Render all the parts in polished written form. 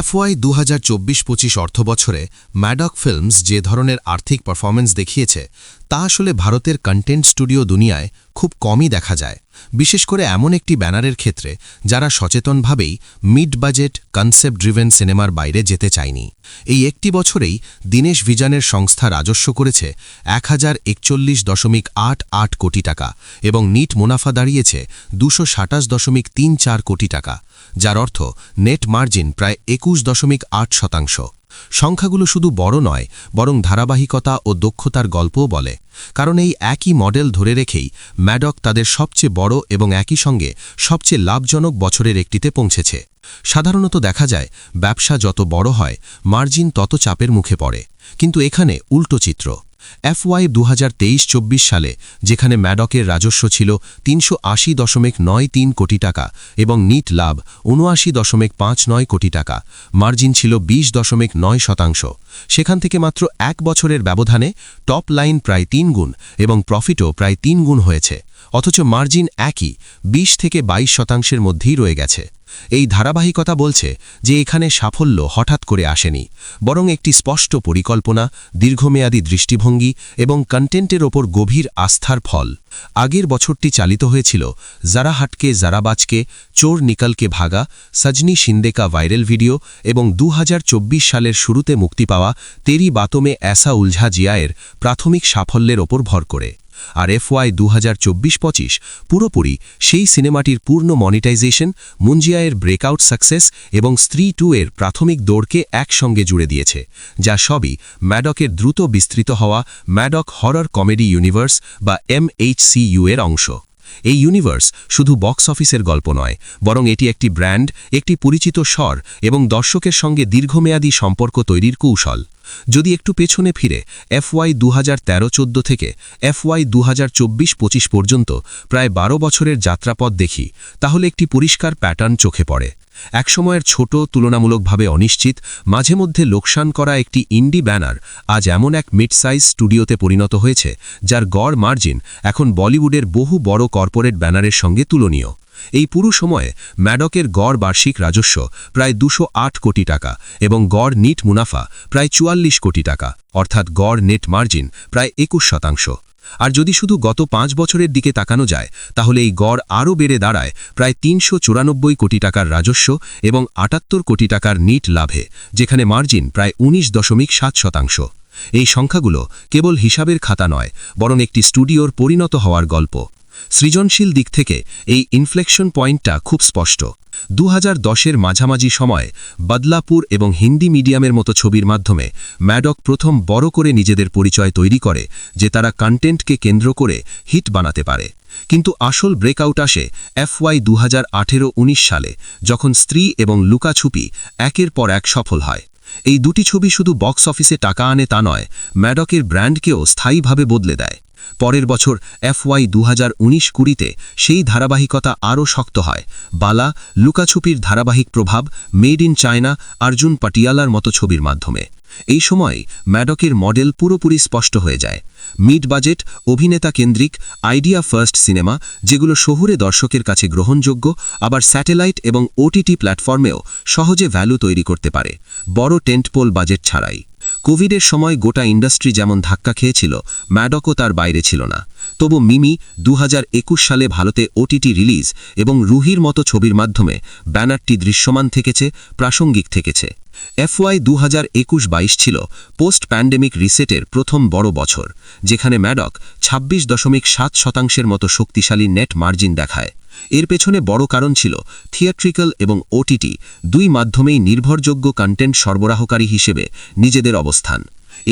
FY 2024-25 অর্থবছরে Maddox films যে ধরনের আর্থিক পারফরম্যান্স দেখিয়েছে তা আসলে ভারতের কন্টেন্ট স্টুডিও দুনিয়ায় খুব কমই দেখা যায়, বিশেষ করে এমন একটি ব্যানারের ক্ষেত্রে যারা সচেতনভাবেই মিড বাজেট কনসেপ্ট ড্রিভেন সিনেমার বাইরে যেতে চায়নি। এই একটি বছরেই দীনেশ ভিজানের সংস্থা রাজস্ব করেছে 1041.88 কোটি টাকা এবং নিট মুনাফা দাঁড়িয়েছে 227.34 কোটি টাকা, যার অর্থ নেট মার্জিন প্রায় 21.8%। সংখ্যাগুলো শুধু বড় নয়, বরং ধারাবাহিকতা ও দক্ষতার গল্পও বলে, কারণ এই একই মডেল ধরে রেখেই ম্যাডক তাদের সবচেয়ে বড় এবং একই সঙ্গে সবচেয়ে লাভজনক বছরের একটিতে পৌঁছেছে। সাধারণত দেখা যায় ব্যবসা যত বড় হয় মার্জিন তত চাপের মুখে পড়ে, কিন্তু এখানে উল্টো চিত্র। FY 2023-24 সালে যেখানে ম্যাডকের রাজস্ব ছিল 380.93 কোটি টাকা এবং নিট লাভ 79.59 কোটি টাকা, মার্জিন ছিল 20.9%। সেখান থেকে মাত্র এক বছরের ব্যবধানে টপ লাইন প্রায় 3 গুণ এবং প্রফিটও প্রায় 3 গুণ হয়েছে, অথচ মার্জিন একই 20 থেকে 22% মধ্যেই রয়ে গেছে। এই ধারাবাহিকতা বলছে যে এখানে সাফল্য হঠাৎ করে আসেনি, বরং একটি স্পষ্ট পরিকল্পনা, দীর্ঘমেয়াদী দৃষ্টিভঙ্গি এবং কন্টেন্টের ওপর গভীর আস্থার ফল। আগের বছরটি চালিত হয়েছিল যারা হাটকে যারা বাজকে, চোর নিকলকে ভাগা, সজনী শিন্দে কা ভাইরাল ভিডিও এবং 2024 সালের শুরুতে মুক্তি পাওয়া তেরি বাতোমে এসা উলঝা জিয়ায়ের প্রাথমিক সাফল্যের ওপর ভর করে। আর FY 2024-25 পুরোপুরি সেই সিনেমাটির পূর্ণ মনিটাইজেশন, মুঞ্জিয়ায়ের ব্রেকআউট সাকসেস এবং স্ত্রী 2 এর প্রাথমিক দৌড়কে একসঙ্গে জুড়ে দিয়েছে, যা সবই ম্যাডকের দ্রুত বিস্তৃত হওয়া ম্যাডক হরর কমেডি ইউনিভার্স বা MHCU এর অংশ। এই ইউনিভার্স শুধু বক্স অফিসের গল্প নয়, বরং এটি একটি ব্র্যান্ড, একটি পরিচিত স্বর এবং দর্শকের সঙ্গে দীর্ঘমেয়াদী সম্পর্ক তৈরির কৌশল। যদি একটু পেছনে ফিরে FY 2013-14 থেকে FY 2024-25 পর্যন্ত প্রায় 12 বছরের যাত্রাপথ দেখি, তাহলে একটি পরিষ্কার প্যাটার্ন চোখে পড়ে। একসময়ের ছোট, তুলনামূলকভাবে অনিশ্চিত, মাঝে মধ্যে লোকসান করা একটি ইন্ডি ব্যানার আজ এমন এক মিড সাইজ স্টুডিওতে পরিণত হয়েছে যার গড় মার্জিন এখন বলিউডের বহু বড় কর্পোরেট ব্যানারের সঙ্গে তুলনীয়। এই পুরো সময়ে ম্যাডকের গড় বার্ষিক রাজস্ব প্রায় 208 কোটি টাকা এবং গড় নিট মুনাফা প্রায় 44 কোটি টাকা, অর্থাৎ গড় নেট মার্জিন প্রায় 21%। আর যদি শুধু গত 5 বছরের দিকে তাকানো যায়, তাহলে এই গড় আরও বেড়ে দাঁড়ায় প্রায় 394 কোটি টাকার রাজস্ব এবং 78 কোটি টাকার নিট লাভে, যেখানে মার্জিন প্রায় 19.7%। এই সংখ্যাগুলো কেবল হিসাবের খাতা নয়, বরং একটি স্টুডিওর পরিণত হওয়ার গল্প। সৃজনশীল দিক থেকে এই ইনফ্লেকশন পয়েন্টটা খুব স্পষ্ট। 2010-এর মাঝামাঝি সময়ে বদলাপুর এবং হিন্দি মিডিয়ামের মতো ছবির মাধ্যমে ম্যাডক প্রথম বড় করে নিজেদের পরিচয় তৈরি করে যে তারা কন্টেন্টকে কেন্দ্র করে হিট বানাতে পারে। কিন্তু আসল ব্রেকআউট আসে FY 2018-19 সালে, যখন স্ত্রী এবং লুকাছুপি একের পর এক সফল হয়। এই দুটি ছবি শুধু বক্স অফিসে টাকা আনে তা নয়, ম্যাডকের ব্র্যান্ডকেও স্থায়ীভাবে বদলে দেয়। পরের বছর FY 2019-20-তে সেই ধারাবাহিকতা আরও শক্ত হয়। বালা, লুকাছুপির ধারাবাহিক প্রভাব, মেড ইন চায়না, অর্জুন পাটিয়ালার মতো ছবির মাধ্যমে। এই সময় ম্যাডকের মডেল পুরোপুরি স্পষ্ট হয়ে যায়। মিড বাজেট, অভিনেতা কেন্দ্রিক, আইডিয়া ফার্স্ট সিনেমা, যেগুলো শহুরে দর্শকের কাছে গ্রহণযোগ্য, আবার স্যাটেলাইট এবং OTT প্ল্যাটফর্মেও সহজে ভ্যালু তৈরি করতে পারে, বড় টেন্টপোল বাজেট ছাড়াই। কোভিডের সময় গোটা ইন্ডাস্ট্রি যেমন ধাক্কা খেয়েছিল, ম্যাডকও তার বাইরে ছিল না। তবু মিমি 2021 সালে ভারতে OTT রিলিজ এবং রুহির মতো ছবির মাধ্যমে ব্যানারটি দৃশ্যমান থেকেছে, প্রাসঙ্গিক থেকেছে। FY 2021-22 ছিল পোস্ট প্যান্ডেমিক রিসেটের প্রথম বড় বছর, যেখানে ম্যাডক 26.7% মতো শক্তিশালী নেট মার্জিন দেখায়। এর পেছনে বড় কারণ ছিল থিয়েট্রিক্যাল এবং OTT দুই মাধ্যমেই নির্ভরযোগ্য কন্টেন্ট সরবরাহকারী হিসেবে নিজেদের অবস্থান।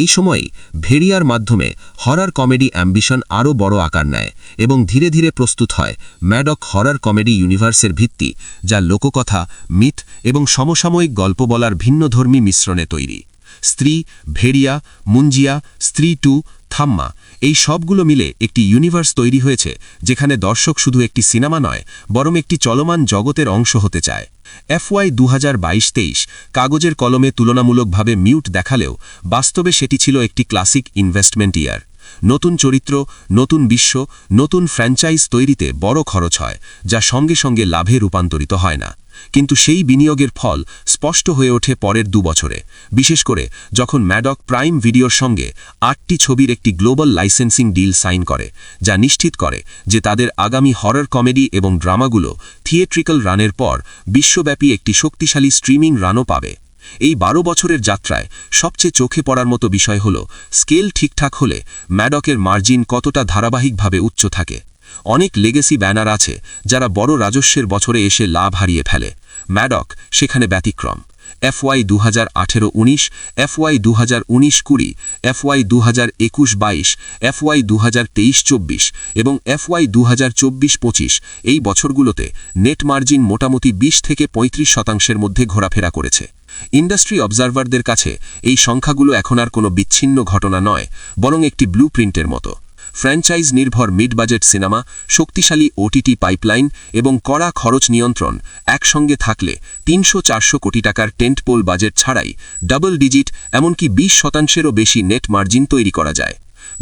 এই সময়েই ভেরিয়ার মাধ্যমে হরর কমেডি অ্যাম্বিশন আরও বড় আকার নেয় এবং ধীরে ধীরে প্রস্তুত হয় ম্যাডক হরর কমেডি ইউনিভার্সের ভিত্তি, যা লোককথা, মিথ এবং সমসাময়িক গল্প বলার ভিন্নধর্মী মিশ্রণে তৈরি। স্ত্রী, ভেরিয়া, মুঞ্জিয়া, স্ত্রী 2, থাম্মা, এই সবগুলো মিলে একটি ইউনিভার্স তৈরি হয়েছে যেখানে দর্শক শুধু একটি সিনেমা নয়, বরং একটি চলমান জগতের অংশ হতে চায়। FY 2022-23 কাগজের কলমে তুলনামূলকভাবে মিউট দেখালেও বাস্তবে সেটি ছিল একটি ক্লাসিক ইনভেস্টমেন্ট ইয়ার। নতুন চরিত্র, নতুন বিশ্ব, নতুন ফ্র্যাঞ্চাইজ তৈরিতে বড় খরচ হয়, যা সঙ্গে সঙ্গে লাভে রূপান্তরিত হয় না। কিন্তু সেই বিনিয়োগের ফল স্পষ্ট হয়ে ওঠে পরের 2 বছরে, বিশেষ করে যখন ম্যাডক প্রাইম ভিডিওর সঙ্গে 8টি ছবির একটি গ্লোবাল লাইসেন্সিং ডিল সাইন করে, যা নিশ্চিত করে যে তাদের আগামী হরর কমেডি এবং ড্রামাগুলো থিয়েট্রিক্যাল রানের পর বিশ্বব্যাপী একটি শক্তিশালী স্ট্রিমিং রানও পাবে। এই 12 বছরের যাত্রায় সবচেয়ে চোখে পড়ার মতো বিষয় হল স্কেল ঠিকঠাক হলে ম্যাডকের মার্জিন কতটা ধারাবাহিকভাবে উচ্চ থাকে। অনেক লেগেসি ব্যানার আছে যারা বড় রাজস্বের বছরে এসে লাভ হারিয়ে ফেলে। ম্যাডক সেখানে ব্যতিক্রম। FY 2018-19, FY 2019-20, FY 2021-22, FY 2023-24 এবং FY 2024-25 এই বছরগুলোতে নেট মার্জিন মোটামুটি 20 থেকে 35% মধ্যে ঘোরাফেরা করেছে। ইন্ডাস্ট্রি অবজারভারদের কাছে এই সংখ্যাগুলো এখন আর কোনো বিচ্ছিন্ন ঘটনা নয়, বরং একটি ব্লুপ্রিন্টের মতো। ফ্র্যাঞ্চাইজ নির্ভর মিড বাজেট সিনেমা, শক্তিশালী OTT পাইপলাইন এবং কড়া খরচ নিয়ন্ত্রণ একসঙ্গে থাকলে 300-400 কোটি টাকার টেন্টপোল বাজেট ছাড়াই ডাবল ডিজিট, এমনকি 20%-এরও বেশি নেট মার্জিন তৈরি করা যায়।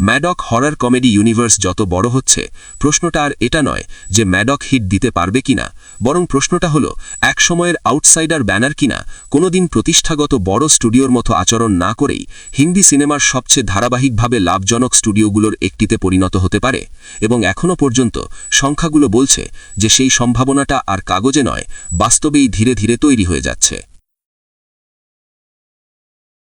ম্যাডক হরর কমেডি ইউনিভার্স যত বড় হচ্ছে, প্রশ্নটা আর এটা নয় যে ম্যাডক হিট দিতে পারবে কিনা, বরং প্রশ্নটা হলো একসময়ের আউটসাইডার ব্যানার কিনা কোনোদিন প্রতিষ্ঠাগত বড় স্টুডিওর মতো আচরণ না করেই হিন্দি সিনেমার সবচেয়ে ধারাবাহিকভাবে লাভজনক স্টুডিওগুলোর একটিতে পরিণত হতে পারে। এবং এখনও পর্যন্ত সংখ্যাগুলো বলছে যে সেই সম্ভাবনাটা আর কাগজে নয়, বাস্তবেই ধীরে ধীরে তৈরি হয়ে যাচ্ছে।